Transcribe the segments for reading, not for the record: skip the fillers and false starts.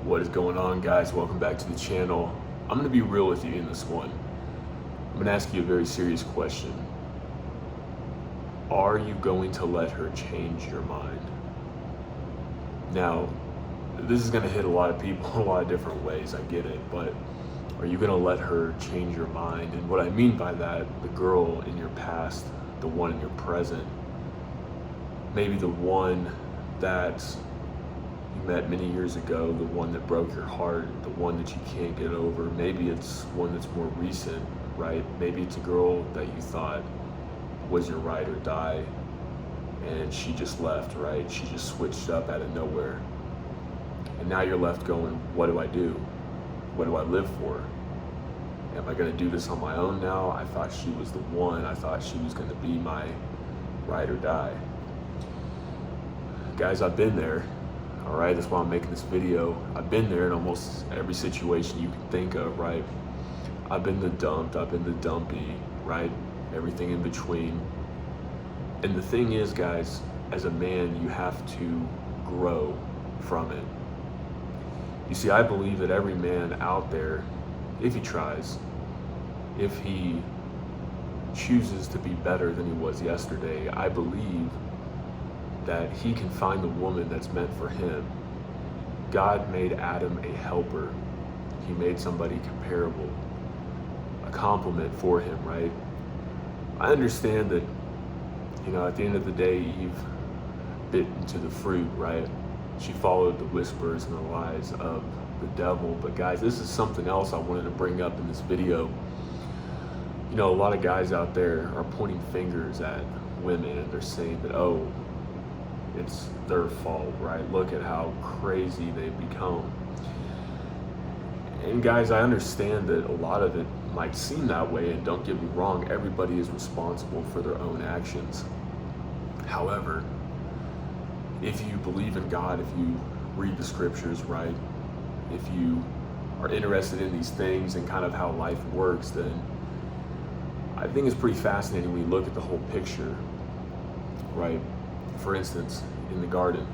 What is going on, guys? Welcome back to the channel. I'm going to be real with you in this one. I'm going to ask you a very serious question. Are you going to let her change your mind? Now, this is going to hit a lot of people in a lot of different ways, I get it, but are you going to let her change your mind? And what I mean by that, the girl in your past, the one in your present, maybe the one that you met many years ago, the one that broke your heart, the one that you can't get over. Maybe it's one that's more recent, right? Maybe it's a girl that you thought was your ride or die, and she just left, right? She just switched up out of nowhere. And now you're left going, what do I do? What do I live for? Am I gonna do this on my own now? I thought she was the one. I thought she was gonna be my ride or die. Guys, I've been there. All right, that's why I'm making this video. I've been there in almost every situation you can think of, right? I've been the dumped, I've been the dumpy, right? Everything in between. And the thing is, guys, as a man, you have to grow from it. You see, I believe that every man out there, if he tries, if he chooses to be better than he was yesterday, I believe that he can find the woman that's meant for him. God made Adam a helper. He made somebody comparable, a complement for him, right? I understand that, at the end of the day, Eve bit into the fruit, right? She followed the whispers and the lies of the devil. But guys, this is something else I wanted to bring up in this video. A lot of guys out there are pointing fingers at women and they're saying that, oh, it's their fault, right? Look at how crazy they've become. And guys, I understand that a lot of it might seem that way, and don't get me wrong, everybody is responsible for their own actions. However, if you believe in God, if you read the scriptures, right? If you are interested in these things and kind of how life works, then I think it's pretty fascinating when you look at the whole picture, right? For instance, in the garden,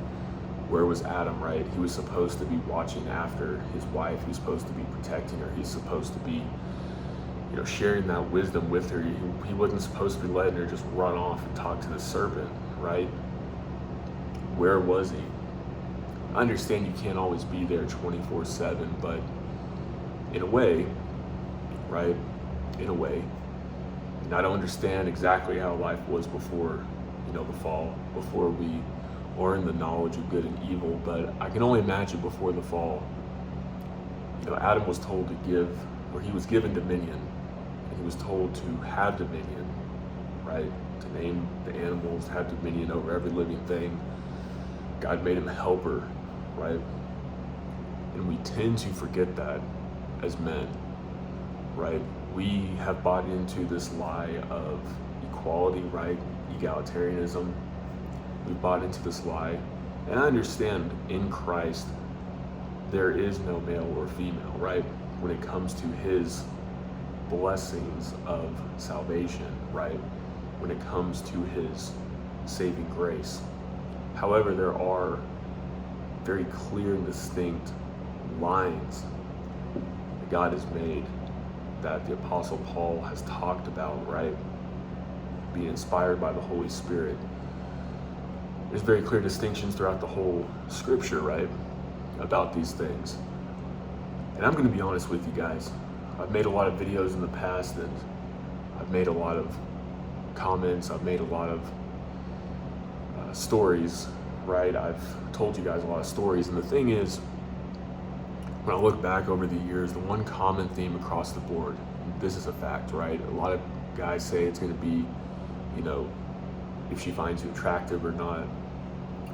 where was Adam, right? He was supposed to be watching after his wife. He was supposed to be protecting her. He's supposed to be, sharing that wisdom with her. He wasn't supposed to be letting her just run off and talk to the serpent, right? Where was he? I understand you can't always be there 24/7, but in a way, right? In a way, and I don't understand exactly how life was before the fall, before we learned the knowledge of good and evil, but I can only imagine before the fall, Adam was told to give, or he was given dominion, and he was told to have dominion, right? To name the animals, have dominion over every living thing. God made him a helper, right? And we tend to forget that as men, right? We have bought into this lie of equality, right? Egalitarianism. We've bought into this lie. And I understand in Christ, there is no male or female, right? When it comes to his blessings of salvation, right? When it comes to his saving grace. However, there are very clear and distinct lines that God has made, that the Apostle Paul has talked about, right? Being inspired by the Holy Spirit. There's very clear distinctions throughout the whole scripture, right? About these things. And I'm going to be honest with you guys. I've made a lot of videos in the past, and I've made a lot of comments. I've made a lot of stories, right? I've told you guys a lot of stories. And the thing is, when I look back over the years, the one common theme across the board, this is a fact, right? A lot of guys say it's going to be, if she finds you attractive or not.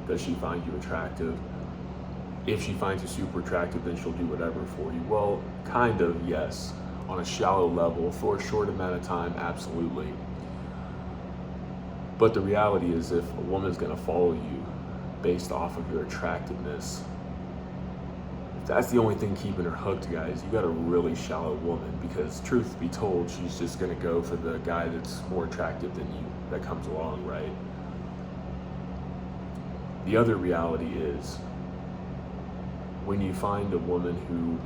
Does she find you attractive? If she finds you super attractive, then she'll do whatever for you. Well, kind of, yes. On a shallow level, for a short amount of time, absolutely. But the reality is, if a woman's going to follow you based off of your attractiveness, if that's the only thing keeping her hooked, guys, you got a really shallow woman, because truth be told, she's just going to go for the guy that's more attractive than you that comes along, right? The other reality is, when you find a woman who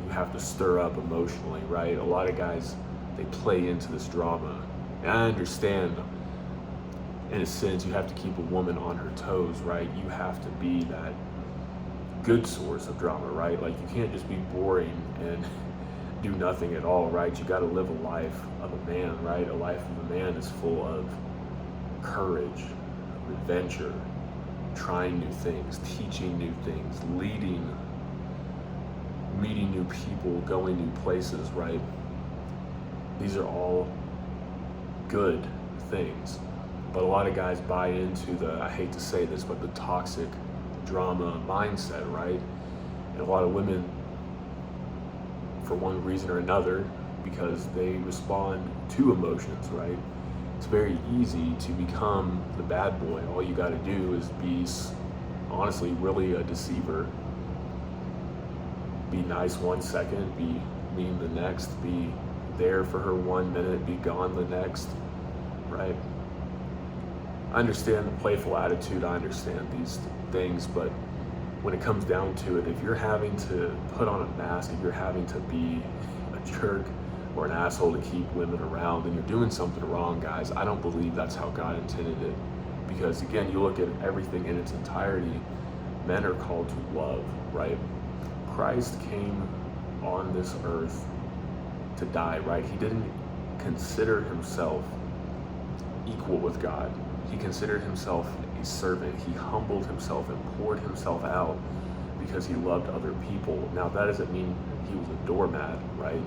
you have to stir up emotionally, right? A lot of guys, they play into this drama. And I understand, in a sense, you have to keep a woman on her toes, right? You have to be that good source of drama, right? Like, you can't just be boring and do nothing at all, right? You got to live a life of a man, right? A life of a man is full of courage, adventure, trying new things, teaching new things, leading, meeting new people, going new places, right? These are all good things. But a lot of guys buy into the, I hate to say this, but the toxic drama mindset, right? And a lot of women, for one reason or another, because they respond to emotions, right? It's very easy to become the bad boy. All you got to do is be, honestly, really a deceiver. Be nice 1 second, be mean the next, be there for her 1 minute, be gone the next, right? I understand the playful attitude, I understand these things, but when it comes down to it, if you're having to put on a mask, if you're having to be a jerk or an asshole to keep women around, then you're doing something wrong, guys. I don't believe that's how God intended it. Because again, you look at everything in its entirety, men are called to love, right? Christ came on this earth to die, right? He didn't consider himself equal with God. He considered himself a servant. He humbled himself and poured himself out because he loved other people. Now, that doesn't mean he was a doormat, right?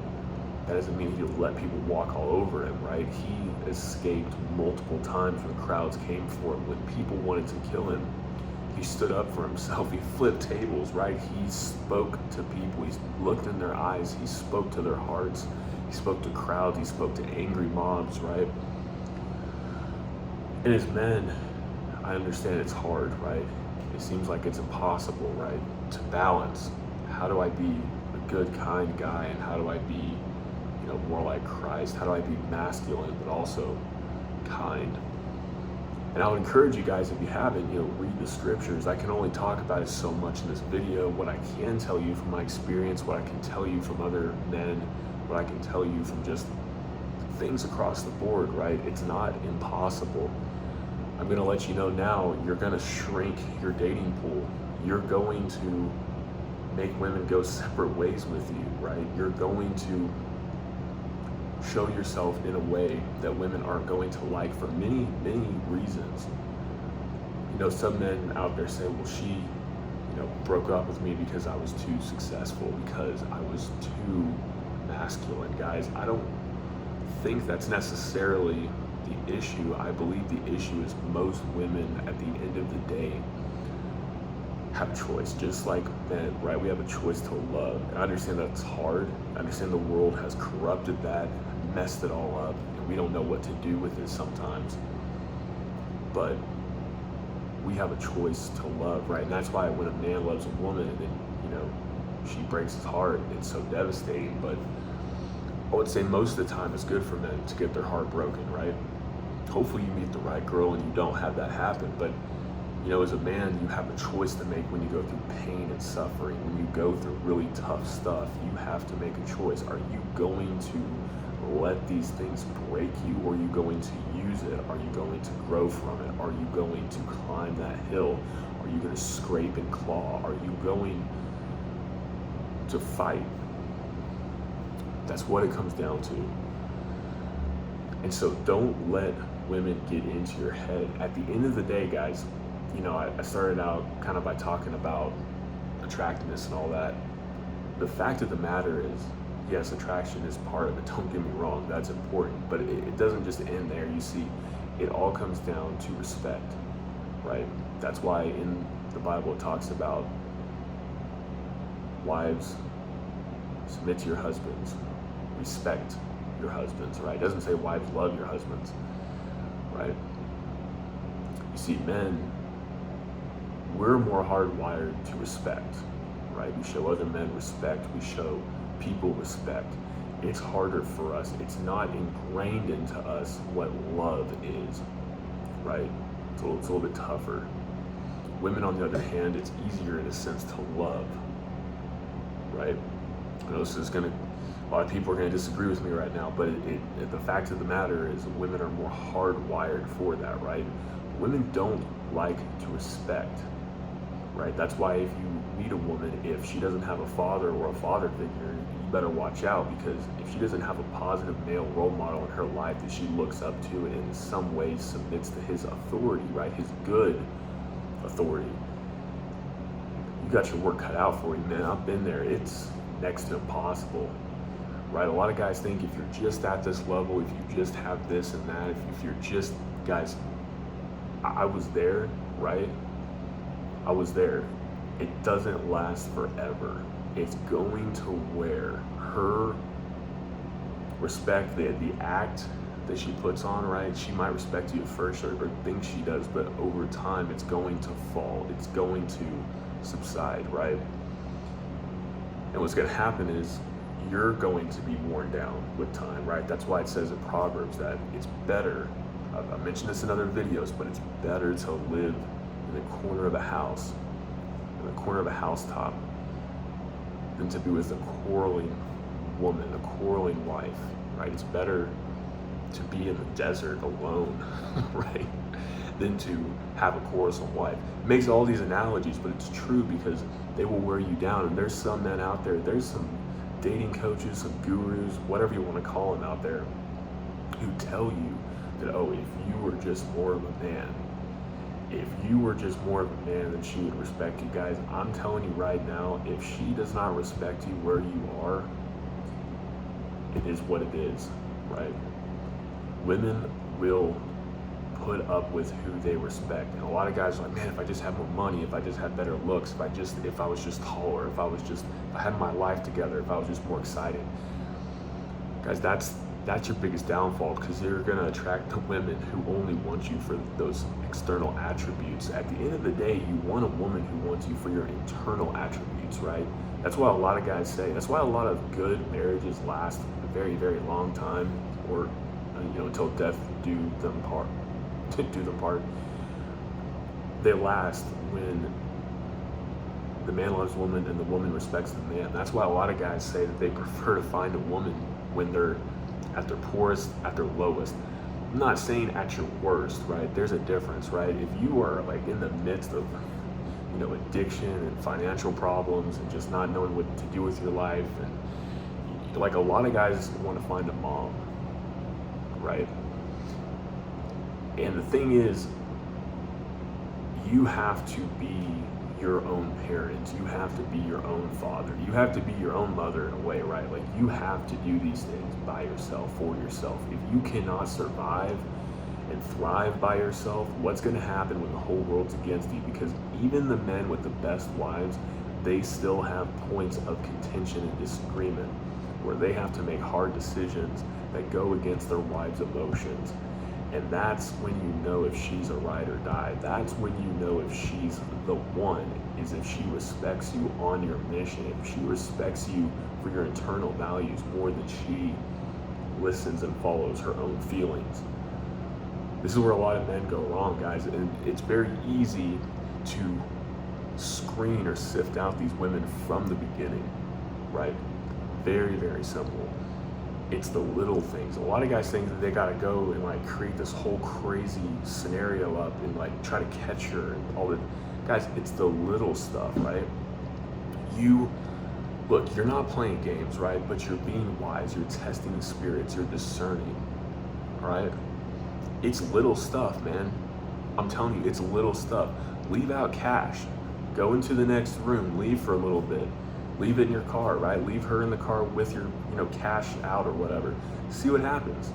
That doesn't mean he would let people walk all over him, right? He escaped multiple times when crowds came for him. When people wanted to kill him, he stood up for himself. He flipped tables, right? He spoke to people. He looked in their eyes. He spoke to their hearts. He spoke to crowds. He spoke to angry mobs, right? And as men, I understand it's hard, right? It seems like it's impossible, right? To balance. How do I be a good, kind guy, and how do I be, more like Christ? How do I be masculine but also kind? And I would encourage you guys, if you haven't, read the scriptures. I can only talk about it so much in this video. What I can tell you from my experience, what I can tell you from other men, what I can tell you from just things across the board, right? It's not impossible. I'm going to let you know now, you're going to shrink your dating pool. You're going to make women go separate ways with you, right? You're going to show yourself in a way that women aren't going to like for many, many reasons. Some men out there say, well, she, broke up with me because I was too successful, because I was too masculine. Guys, I don't think that's necessarily the issue. I believe the issue is most women at the end of the day have choice, just like men, right? We have a choice to love. And I understand that's hard. I understand the world has corrupted that, messed it all up, and we don't know what to do with it sometimes. But we have a choice to love, right? And that's why when a man loves a woman and she breaks his heart, it's so devastating. But I would say most of the time it's good for men to get their heart broken, right? Hopefully you meet the right girl and you don't have that happen. But as a man, you have a choice to make when you go through pain and suffering. When you go through really tough stuff, you have to make a choice. Are you going to let these things break you, or are you going to use it? Are you going to grow from it? Are you going to climb that hill? Are you going to scrape and claw? Are you going to fight? That's what it comes down to. And so don't let women get into your head. At the end of the day, guys, I started out kind of by talking about attractiveness and all that. The fact of the matter is, yes, attraction is part of it. Don't get me wrong, that's important. But it doesn't just end there. You see, it all comes down to respect, right? That's why in the Bible it talks about wives, submit to your husbands, respect your husbands, right? It doesn't say wives love your husbands, right? You see, men, we're more hardwired to respect, right? We show other men respect, we show people respect. It's harder for us. It's not ingrained into us what love is, right? It's a little bit tougher. Women, on the other hand, it's easier in a sense to love, right? I know this is gonna, a lot of people are gonna disagree with me right now, but the fact of the matter is women are more hardwired for that, right? Women don't like to respect, right? That's why if you meet a woman, if she doesn't have a father or a father figure, you better watch out, because if she doesn't have a positive male role model in her life that she looks up to and in some way submits to his authority, right? His good authority, you got your work cut out for you, man. I've been there. It's next to impossible, right? A lot of guys think if you're just at this level, if you just have this and that, if you're just, guys, I was there, right? I was there. It doesn't last forever. It's going to wear her respect, the act that she puts on, right? She might respect you at first or think she does, but over time it's going to fall. It's going to subside, right? And what's going to happen is you're going to be worn down with time, right? That's why it says in Proverbs that it's better, I mentioned this in other videos, but it's better to live in the corner of a house, in the corner of a housetop, than to be with a quarreling woman, a quarreling wife, right? It's better to be in the desert alone, right, than to have a quarrelsome wife. It makes all these analogies, but it's true, because they will wear you down. And there's some men out there, there's some dating coaches, some gurus, whatever you want to call them out there, who tell you that, oh, if you were just more of a man, if you were just more of a man, then she would respect you. Guys, I'm telling you right now, if she does not respect you where you are, it is what it is, right? Women will put up with who they respect. And a lot of guys are like, man, if I just had more money, if I just had better looks, if I was just taller, if I had my life together, if I was just more excited. Guys, that's your biggest downfall, because you're going to attract the women who only want you for those external attributes. At the end of the day, you want a woman who wants you for your internal attributes, right? That's why a lot of guys say, that's why a lot of good marriages last a very, very long time, or until death do them part. They last when the man loves woman and the woman respects the man. That's why a lot of guys say that they prefer to find a woman when they're at their poorest, at their lowest. I'm not saying at your worst, right? There's a difference, right? If you are like in the midst of, addiction and financial problems and just not knowing what to do with your life, and like a lot of guys want to find a mom, right? And the thing is, you have to be your own parent. You have to be your own father. You have to be your own mother in a way, right? Like, you have to do these things by yourself, for yourself. If you cannot survive and thrive by yourself, what's going to happen when the whole world's against you? Because even the men with the best wives, they still have points of contention and disagreement where they have to make hard decisions that go against their wives' emotions. And that's when you know if she's a ride or die. That's when you know if she's the one, is if she respects you on your mission, if she respects you for your internal values more than she listens and follows her own feelings. This is where a lot of men go wrong, guys, and it's very easy to screen or sift out these women from the beginning, right? Very, very simple. It's the little things. A lot of guys think that they gotta go and like create this whole crazy scenario up and like try to catch her and all that. Guys, it's the little stuff, right? Look, you're not playing games, right? But you're being wise, you're testing the spirits, you're discerning, all right? It's little stuff, man. I'm telling you, it's little stuff. Leave out cash. Go into the next room, leave for a little bit. Leave it in your car, right? Leave her in the car with your, cash out or whatever. See what happens,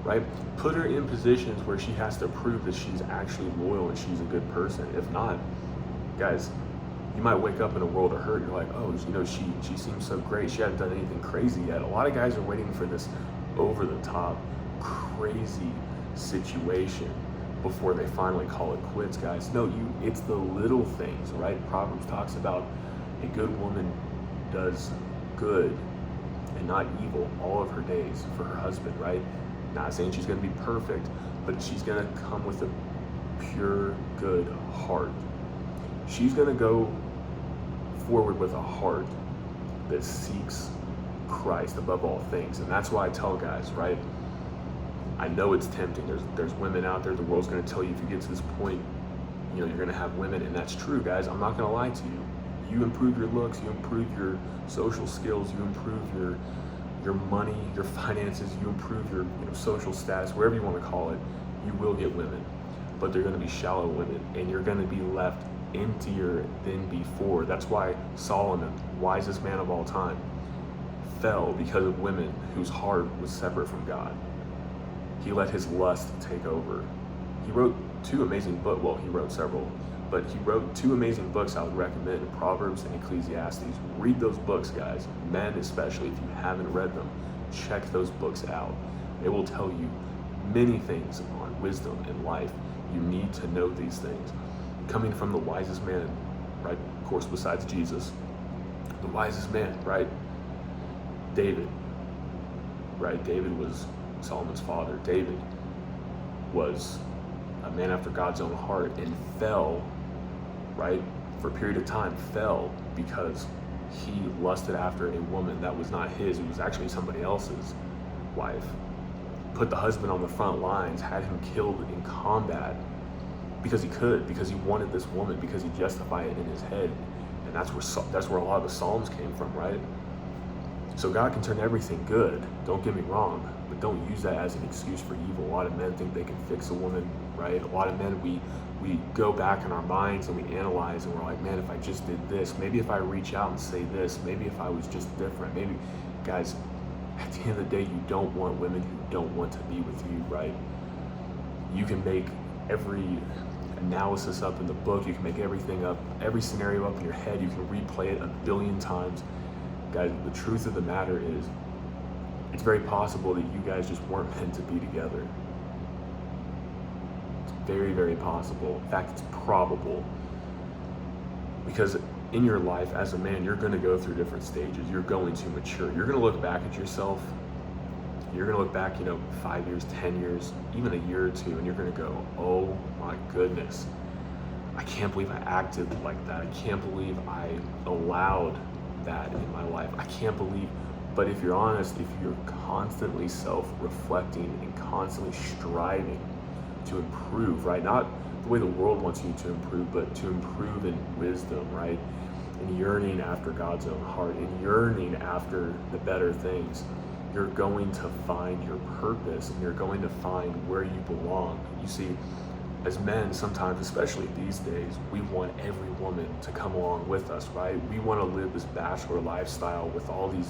right? Put her in positions where she has to prove that she's actually loyal and she's a good person. If not, guys, you might wake up in a world of hurt. You're like, oh, she seems so great. She hasn't done anything crazy yet. A lot of guys are waiting for this over the top, crazy situation before they finally call it quits, guys. No, it's the little things, right? Proverbs talks about a good woman does good and not evil all of her days for her husband, right? Not saying she's going to be perfect, but she's going to come with a pure, good heart. She's going to go forward with a heart that seeks Christ above all things. And that's why I tell guys, right? I know it's tempting. There's women out there. The world's going to tell you if you get to this point, you're going to have women, and that's true, guys. I'm not going to lie to you. You improve your looks, you improve your social skills, you improve your money, your finances, you improve your social status, wherever you want to call it, you will get women. But they're going to be shallow women, and you're going to be left emptier than before. That's why Solomon, wisest man of all time, fell because of women whose heart was separate from God. He let his lust take over. He wrote two amazing books. Well, he wrote several, but he wrote two amazing books I would recommend, Proverbs and Ecclesiastes. Read those books, guys. Men especially, if you haven't read them, check those books out. It will tell you many things on wisdom and life. You need to know these things. Coming from the wisest man, right? Of course, besides Jesus, the wisest man, right? David, right? David was Solomon's father. David was a man after God's own heart and fell, right? For a period of time, fell because he lusted after a woman that was not his. It was actually somebody else's wife. Put the husband on the front lines, had him killed in combat because he could, because he wanted this woman, because he justified it in his head. And that's where a lot of the Psalms came from, right? So God can turn everything good, don't get me wrong, but don't use that as an excuse for evil. A lot of men think they can fix a woman, right? A lot of men, we go back in our minds and we analyze and we're like, man, if I just did this, maybe if I reach out and say this, maybe if I was just different, maybe, guys, at the end of the day, you don't want women who don't want to be with you, right? You can make every analysis up in the book, you can make everything up, every scenario up in your head, you can replay it 1 billion times. Guys, the truth of the matter is, it's very possible that you guys just weren't meant to be together. It's very, very possible. In fact, it's probable. Because in your life as a man, you're going to go through different stages. You're going to mature. You're going to look back at yourself. You're going to look back, 5 years, 10 years, even a year or two, and you're going to go, oh my goodness, I can't believe I acted like that. I can't believe I allowed that in my life. I can't believe. But if you're honest, if you're constantly self-reflecting and constantly striving to improve, right? Not the way the world wants you to improve, but to improve in wisdom, right? And yearning after God's own heart and yearning after the better things, you're going to find your purpose and you're going to find where you belong. You see, as men, sometimes, especially these days, we want every woman to come along with us, right? We want to live this bachelor lifestyle with all these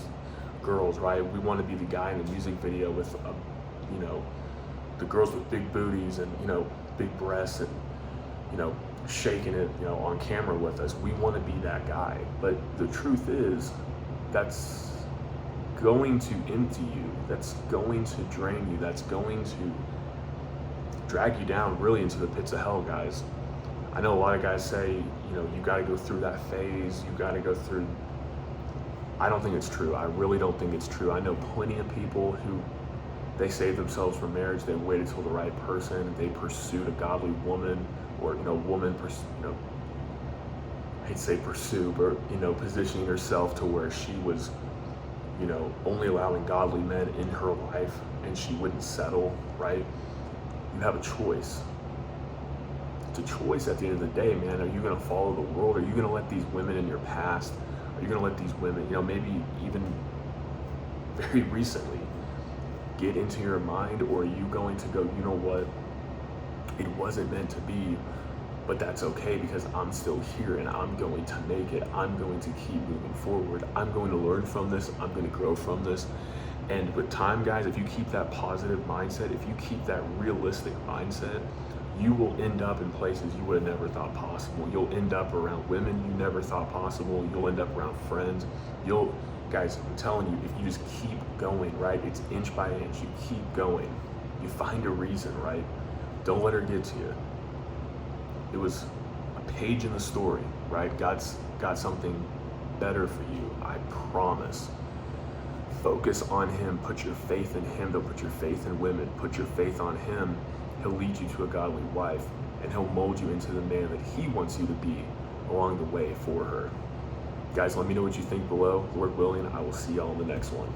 girls, right? We want to be the guy in the music video with, the girls with big booties and, big breasts and, shaking it, on camera with us. We want to be that guy. But the truth is, that's going to empty you. That's going to drain you. That's going to drag you down really into the pits of hell, guys. I know a lot of guys say, you got to go through that phase. You got to go through. I don't think it's true. I really don't think it's true. I know plenty of people who they saved themselves for marriage. They waited till the right person. They pursued a godly woman, or woman. I hate to say pursue, but positioning herself to where she was, only allowing godly men in her life, and she wouldn't settle. Right? You have a choice. It's a choice at the end of the day, man. Are you going to follow the world? Are you going to let these women in your past? Are you going to let these women, maybe even very recently, get into your mind? Or are you going to go, you know what? It wasn't meant to be, but that's okay because I'm still here and I'm going to make it. I'm going to keep moving forward. I'm going to learn from this. I'm going to grow from this. And with time, guys, if you keep that positive mindset, if you keep that realistic mindset, you will end up in places you would have never thought possible. You'll end up around women you never thought possible. You'll end up around friends. Guys, I'm telling you, if you just keep going, right? It's inch by inch. You keep going. You find a reason, right? Don't let her get to you. It was a page in the story, right? God's got something better for you, I promise. Focus on him. Put your faith in him. Don't put your faith in women. Put your faith on him. He'll lead you to a godly wife, and he'll mold you into the man that he wants you to be along the way for her. Guys, let me know what you think below. Lord willing, I will see y'all in the next one.